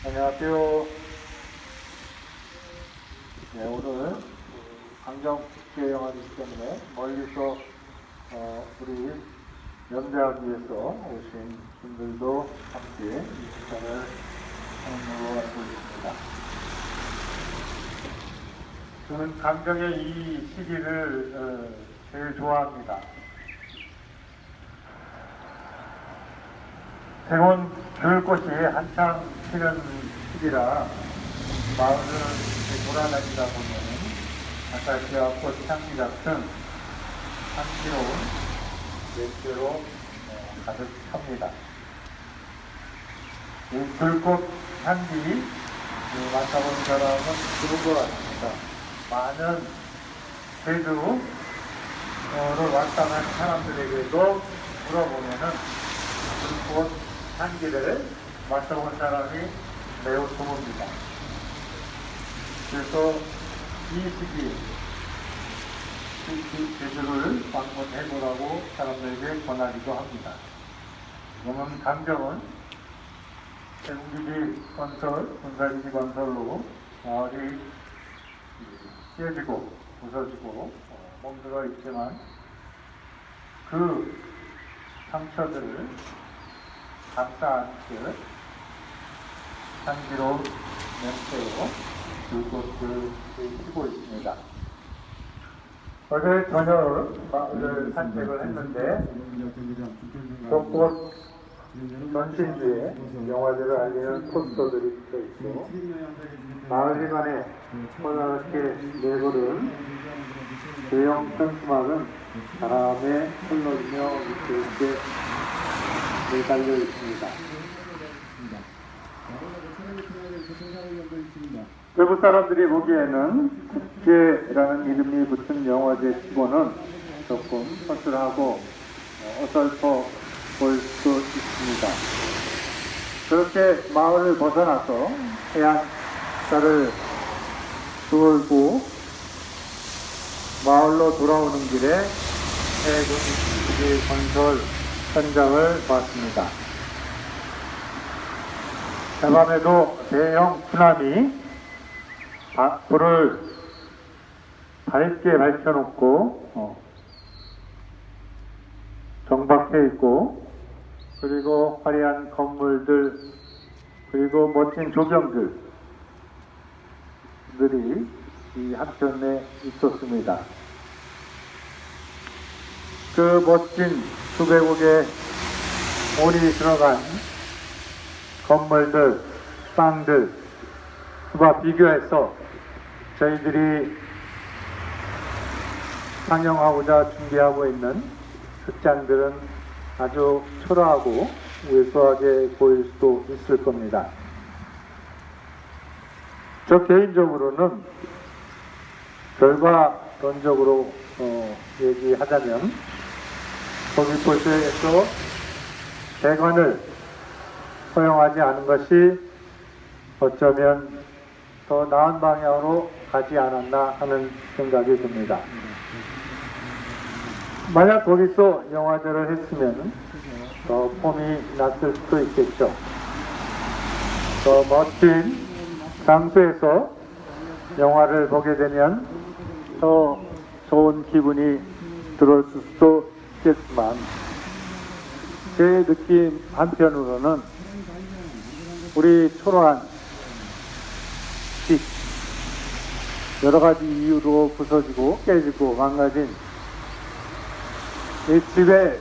안녕하세요. 네, 오늘 강정국제 영화이기 때문에 멀리서 우리 연대하기 위해서 오신 분들도 함께 이 시간을 함으로 하고 있습니다. 저는 강정의 이 시기를 제일 좋아합니다. 생원 귤꽃이 한창 피는 시기라 마을을 이렇게 돌아다니다 보면 아카시아 꽃 향기 같은 향기로운 냄새로 가득합니다. 이 귤꽃 향기 맡아본 사람은 좋은 것 같습니다. 많은 제주를 왔다 간 사람들에게도 물어보면은 귤꽃 향기를 맡아본 사람이 매우 드뭅니다. 그래서 이 시기 제주를 방문해보라고 사람들에게 권하기도 합니다. 저는 강정은 대군기지 건설, 군사기지 건설로 마을이 깨지고 부서지고 몸들어 있지만 그 상처들을 감싸 안듯 향기로운 냄새로 귤꽃을 피고 있습니다. 어제 저녁 마을을 산책을 했는데 곳곳 전신주에 영화제를 알리는 포스터들이 붙어 있고 마을이간에 퍼렇게 내걸은 대형 현수막은 바람에 흘러지며 밑에 매달려 있습니다. 외부 사람들이 보기에는 국제라는 이름이 붙은 영화제 치고는 조금 허술하고 어설퍼 보일 수 있습니다. 그렇게 마을을 벗어나서 해안가를 돌고 마을로 돌아오는 길에 해군 기지 건설 현장을 봤습니다. 대밤에도 대형 군함이 불을 밝게 밝혀놓고 정박해 있고 그리고 화려한 건물들 그리고 멋진 조경들이 이 한편에 있었습니다. 그 멋진 수백억의 올이 들어간 건물들, 빵들 과 비교해서 저희들이 상영하고자 준비하고 있는 극장들은 아주 초라하고 왜소하게 보일 수도 있을 겁니다. 저 개인적으로는 결과론적으로 얘기하자면 서귀포시에서 대관을 허용하지 않은 것이 어쩌면 더 나은 방향으로 가지 않았나 하는 생각이 듭니다. 만약 거기서 영화제를 했으면 더 폼이 났을 수도 있겠죠. 더 멋진 장소에서 영화를 보게 되면 더 좋은 기분이 들었을 수도 있겠지만 제 느낌 한편으로는 우리 초라한 집 여러 가지 이유로 부서지고 깨지고 망가진 이 집의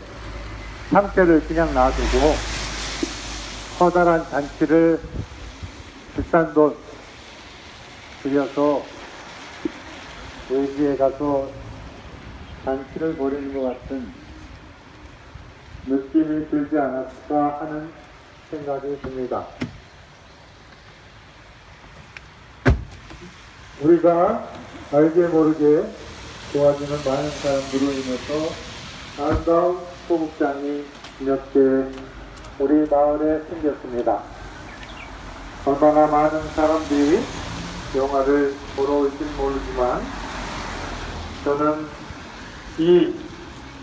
상태를 그냥 놔두고 커다란 잔치를 비싼 돈 들여서 외지에 가서 잔치를 벌이는 것 같은 느낌이 들지 않았을까 하는 생각이 듭니다. 우리가 알게 모르게 도와주는 많은 사람들로 인해서 아름다운 소극장이 몇 개 우리 마을에 생겼습니다. 얼마나 많은 사람들이 영화를 보러 올지는 모르지만 저는 이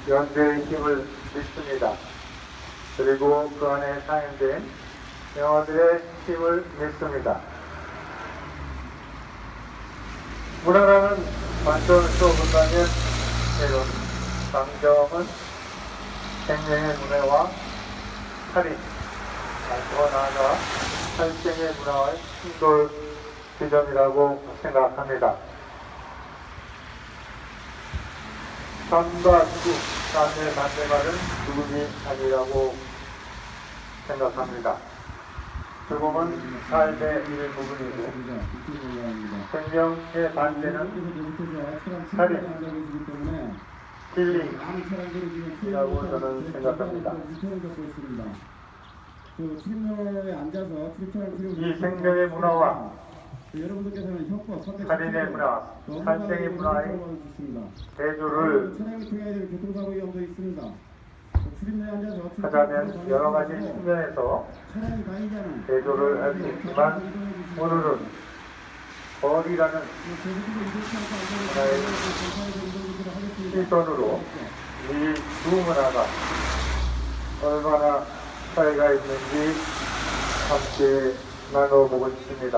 연대의 힘을 믿습니다. 그리고 그 안에 사용된 영화들의 힘을 믿습니다. 문화라는 관점을 쏘본다면 이런 강정은 생명의 문화와 살인, 더 나아가 살생의 문화와의 충돌 지점이라고 생각합니다. 삶과 죽음, 삶의 반대말은 죽음이 아니라고 생각합니다. 죽음은 삶의 일부분이고 생명의 반대는 살인, 킬링이라고 저는 생각합니다. 이 생명의 문화와 살인의 문화, 살생의 문화의 대조를 하자면 여러 가지 측면에서 대조를 할 수 있지만 오늘은 거리라는 문화의 시선으로 이 두 문화가 얼마나 차이가 있는지 함께 나눠보고 싶습니다.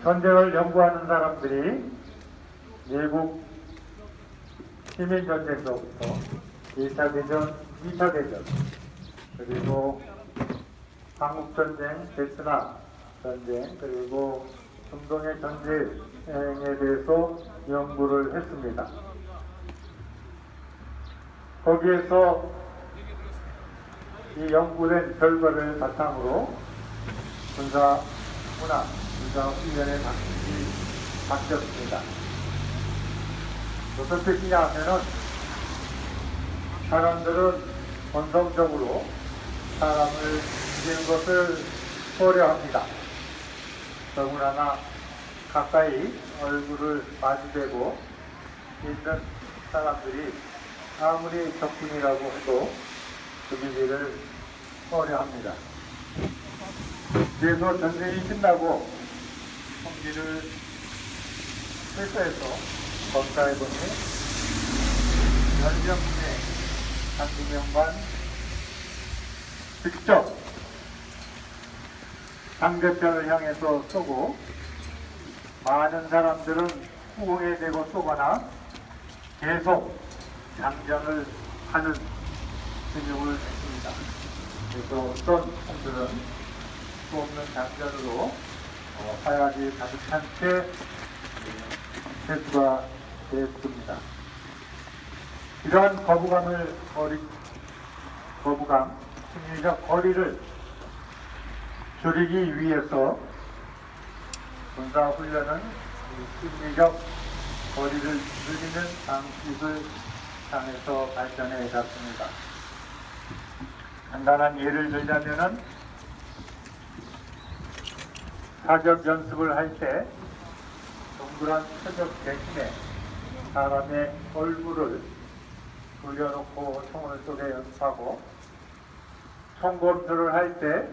전쟁을 연구하는 사람들이 미국 시민전쟁서부터 1차 대전, 2차 대전, 그리고 한국전쟁, 베트남 전쟁, 그리고 중동의 전쟁에 대해서 연구를 했습니다. 거기에서 이 연구된 결과를 바탕으로 군사 문화, 군사 훈련의 방식이 바뀌었습니다. 무슨 뜻이냐 하면은 사람들은 본성적으로 사람을 죽이는 것을 꺼려합니다. 더구나 가까이 얼굴을 마주대고 있는 사람들이 아무리 적군이라고 해도 죽이기를 꺼려합니다. 그래서 전쟁이 끝나고 총기를 회수해서 검사해 보니 연령군의 한두 명만 직접 상대편을 향해서 쏘고 많은 사람들은 후에 대고 쏘거나 계속 장전을 하는 행동을 했습니다. 그래서 어떤 총들은 쏘는 장전으로 화약이 가득한 채 회수가 됐습니다. 이러한 심리적 거리를 줄이기 위해서 군사훈련은 심리적 거리를 줄이는 방식을 향해서 발전해 갔습니다. 간단한 예를 들자면은 사격 연습을 할 때 동그란 표적 대신에 사람의 얼굴을 돌려놓고 총을 쏘게 연습하고 총검수를 할 때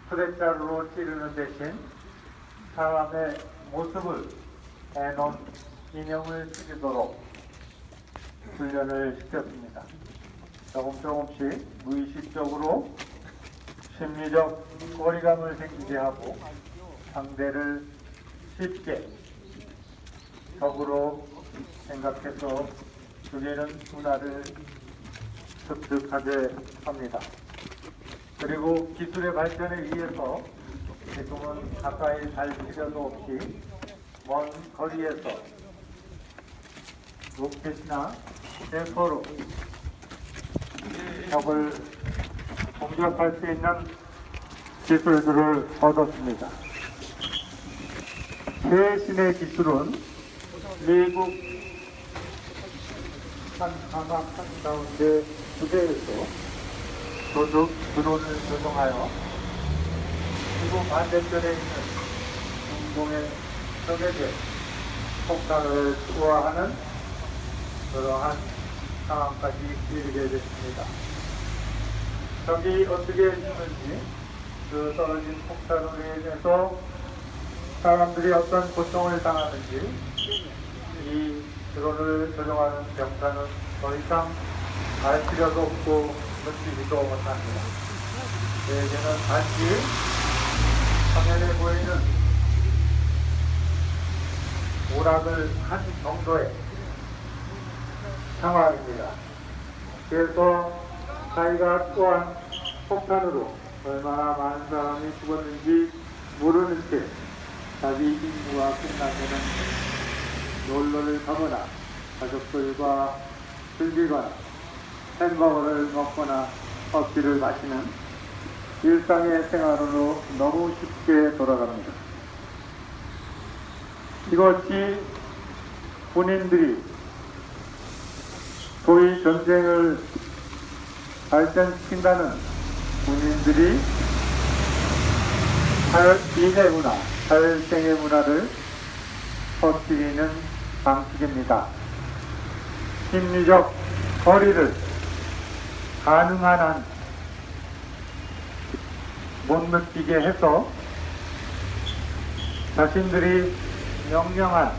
수레자루로 찌르는 대신 사람의 모습을 해놓은 인형을 찌르도록 훈련을 시켰습니다. 조금씩 무의식적으로 심리적 거리감을 생기게 하고 상대를 쉽게 적으로 생각해서 죽이는 문화를 습득하게 합니다. 그리고 기술의 발전에 의해서 지금은 가까이 갈 필요도 없이 먼 거리에서 로켓이나 셀포로 적을 공격할 수 있는 기술들을 얻었습니다. 최신의 기술은 미국 한 사막 한가운데 부대에서 도둑 드론을 조종하여 지구 반대편에 있는 중동의 적에게 폭탄을 투하하는 그러한 상황까지 이르게 됐습니다. 적이 어떻게 죽는지, 그 떨어진 폭탄으로 인해서 사람들이 어떤 고통을 당하는지 이 드론을 조종하는 병사는 더 이상 알 필요도 없고 느끼지도 못합니다. 저에게는 단지 화면에 보이는 오락을 한 정도의 상황입니다. 그래서 자기가 또한 폭탄으로 얼마나 많은 사람이 죽었는지 모르는 채 자기 임무가 끝나면은 놀러를 가거나 가족들과 즐기거나 햄버거를 먹거나 커피를 마시는 일상의 생활로 너무 쉽게 돌아갑니다. 이것이 군인들이 소위 전쟁을 발전시킨다는 군인들이 인의 문화, 사회생의 문화를 퍼뜨리는 방식입니다. 심리적 거리를 가능한 한 못 느끼게 해서 자신들이 명령을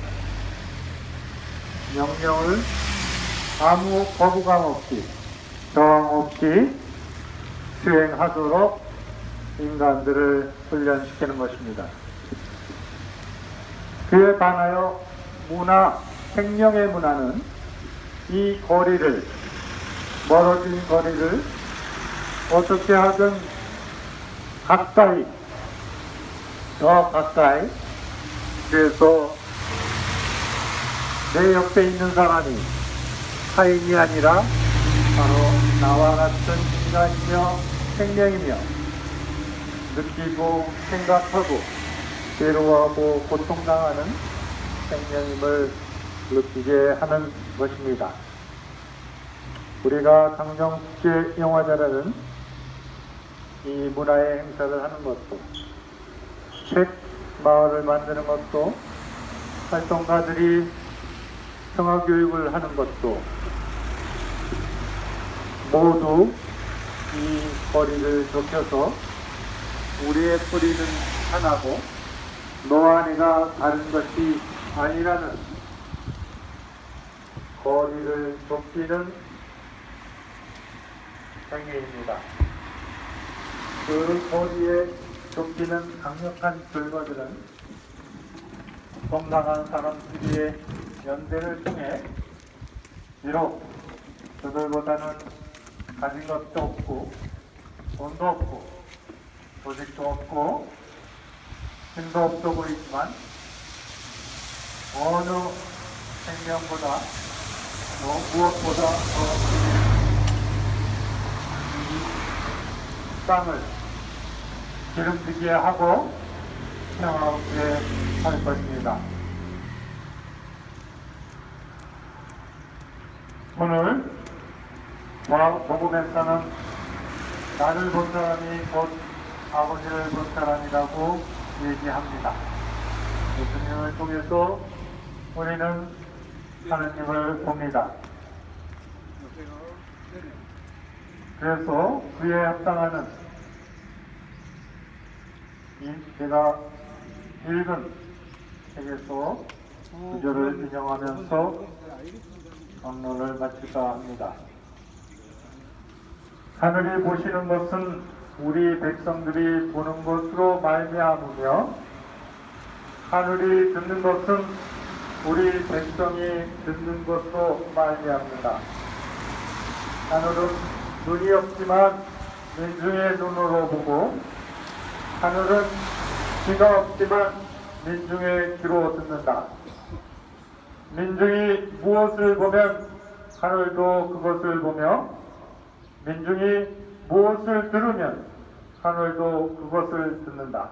아무 거부감 없이 저항 없이 수행하도록 인간들을 훈련시키는 것입니다. 그에 반하여 생명의 문화는 이 거리를, 멀어진 거리를 어떻게 하든 더 가까이, 그래서 내 옆에 있는 사람이 타인이 아니라 바로 나와 같은 인간이며 생명이며 느끼고 생각하고 괴로워하고 고통당하는 생명임을 느끼게 하는 것입니다. 우리가 강정숙제 영화제라는 이 문화의 행사를 하는 것도, 책 마을을 만드는 것도, 활동가들이 평화교육을 하는 것도 모두 이 거리를 좁혀서 우리의 뿌리는 하나고 너와 내가 다른 것이 아니라는 거리를 좁히는 행위입니다. 그 거리에 좁히는 강력한 결과들은 건강한 사람들의 연대를 통해 비록 저들보다는 가진 것도 없고 돈도 없고 조직도 없고 힘도 없어 보이지만 어느 생명보다 무엇보다 이 땅을 기름지게 하고 평화롭게 할 것입니다. 오늘 복음에서는 나를 본 사람이 곧 아버지를 본 사람이라고 얘기합니다. 예수님을 통해서 우리는 하느님을 봅니다. 그래서 그에 합당하는 제가 읽은 책에서 구절을 인용하면서 강론을 마칠까 합니다. 하늘이 보시는 것은 우리 백성들이 보는 것으로 말미암으며 하늘이 듣는 것은 우리 백성이 듣는 것으로 말미암는다. 하늘은 눈이 없지만 민중의 눈으로 보고 하늘은 귀가 없지만 민중의 귀로 듣는다. 민중이 무엇을 보면 하늘도 그것을 보며 민중이 무엇을 들으면 하늘도 그것을 듣는다.